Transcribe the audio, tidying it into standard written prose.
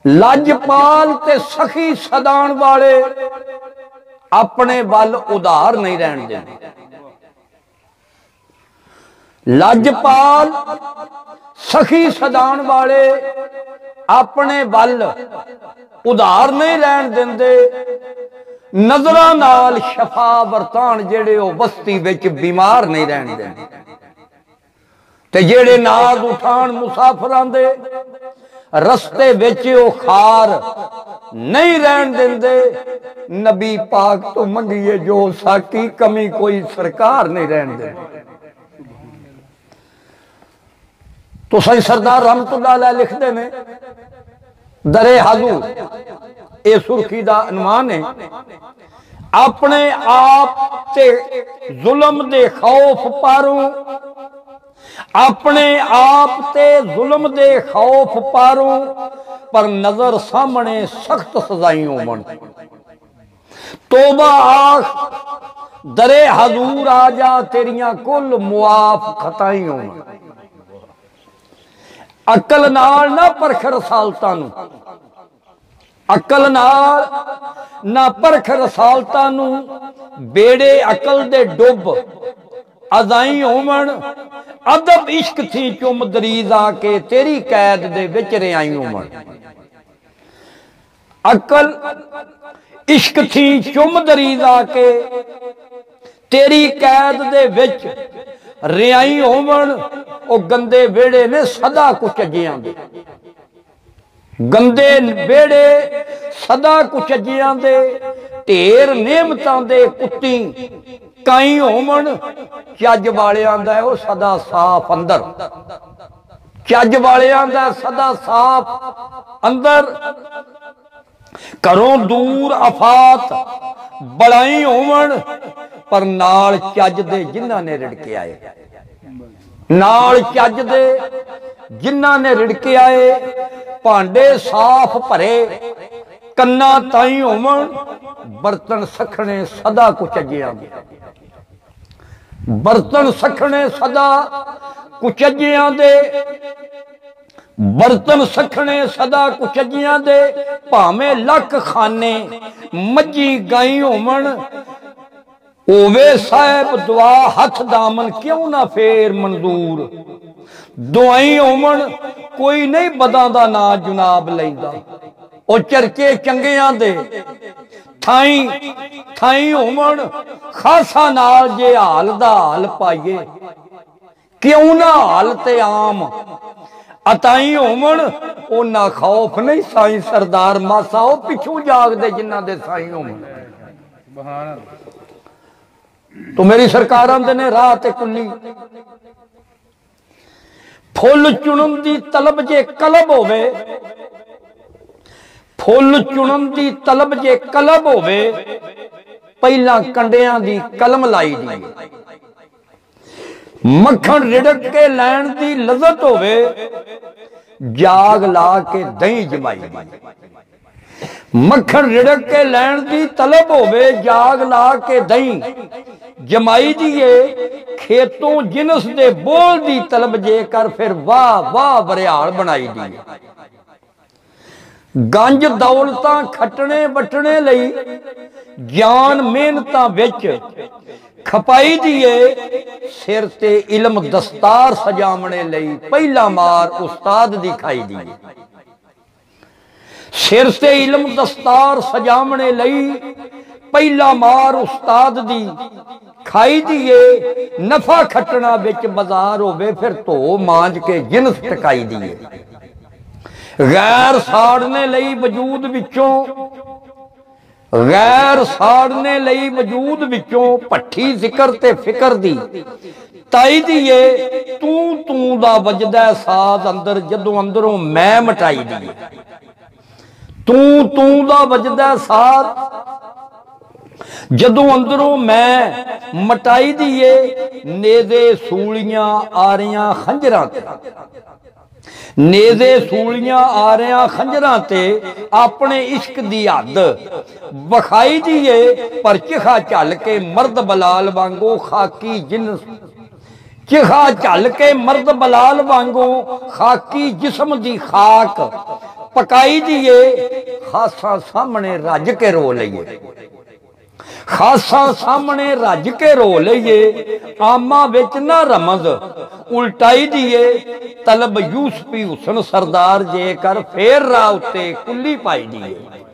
लजपाल ते सखी सदान वाले अपने वल उधार नहीं रहन देंदे। लजपाल सखी सदान वाले अपने वल उधार नहीं रहन देंदे। नजरां नाल शफा वरतान जेड़े ओ बस्ती विच बीमार नहीं रहन देंदे ते जेड़े नाज उठान मुसाफरां दे रस्ते विच ओ खार नहीं रहन देंदे। नबी पाक तो मंगिए जो साकी कमी कोई सरकार नहीं रहन देंदे। तो सही सरदार रहमतुल्लाह अलैह लिखते ने दरे हाजू ये सुर्खी दा अनवान है। अपने आप ते जुल्म दे खौफ पारों अपने आप ते जुल्म दे खौफ पारों पर नजर सामने सख्त सजाई होवन। तोबा आख दरे हजूर आ जा तेरियां कुल मुआफ खताई होवन। अकल नाल ना परख रसालतां नूं, अकल नाल ना परख रसालतां नूं। बेड़े अकल दे डुब अजाई होवन। अदब इश्क थी चुम दरीज आके तेरी कैद दे विच रिहाई होवन। अकल इश्क थी चुम दरीज आके तेरी कैद दे विच रिहाई होवन। ओ गंदे वेड़े ने सदा कुचजियां दे, गंदे वेड़े सदा कुचजियां दे। ढेर नेमतां दे कुत्ती काई होवन। चज वालियां दा ओ सदा साफ अंदर, चज वालियां दा सदा साफ अंदर। घरों दूर आफात बड़ाई होवन पर नाल चज दे जिन्हां ने रिड़के आए, नाल चज दे जिन्हां ने रिड़के आए। भांडे साफ भरे कन्ना ताई होवन। बर्तन सखने सदा कुचजियां दे, बर्तन सखने सदा कुचजियां दे, बर्तन सखने सदा कुचजियां दे। भावें लख खाने मज्जी गाई होवन। ओवे साहिब दुआ हथ दामन क्यों ना फेर मंजूर। दुआई होवन कोई नहीं बदां दा ना जुनाब लैंदा। ओ चरचे चंगियां दे थाई थाई होवन। खासा नाल जे हाल दा हाल पाइए क्यों ना हाल ते आम अताई होवन। ओ ना खौफ नहीं साईं सरदार मासा ओ पिछू जागदे जिन्हां दे साईं होवन। तो मेरी सरकार आंदे ने राह ते कुल्ली फुल चुनन दी तलब जे कलब होवे, फुल चुनन दी तलब जे कलब होवे। पहला कंडियां दी कलम लाई दी। मक्खन रिड़क के लैन दी लज़त होवे। जाग ला के दही जमाई दी। मक्खन रिड़क के लैन दी तलब होवे। जाग ला के दही जमाई दिए। खेतों जिनस दे बोल दी तलब जे कर फिर वाह वाह बरियाल बनाई दी। गंज दौलतां खटने बटने लई ज्ञान मेहनतां विच खपाई दिए। सिर ते इल्म दस्तार सजावने लई पहला मार उस्ताद दी खाई दी। सिर से इल्म दस्तार सजावने लई पहला मार उस्ताद दी खाई दिए। नफा खटना बिच बाजार होवे फिर धो मांज के जिनस टकाई दिए। गैर साड़ने लई वजूद विचों, गैर साड़ने लई वजूद विचों भट्ठी जिक्र ते फिकर दी ताई दिए। तू तू दा वजदा साज अंदर जदों अंदरों मैं मटाई दिए। तू तू दा वजदा साज जदों अंदरों मैं मटाई दिए। नेज़े सूलियां आ रहियां खंजरां ते, नेज़े सूलियां आ रहियां खंजरां ते अपने इश्क दी हद बखाई दिए। पर चिखा झल के मर्द बलाल वांगो खाकी जिन, चिखा झल के मर्द बलाल वांगो खाकी जिस्म दी खाक पकाई दिए खासा सामने रज के रो लीए खासा सामने रज के रो लीए आमा विच ना रमज उल्टाई दिए तलब यूसफी हुसन सरदार जेकर फेर राह उत्ते कुल्ली पाई दिए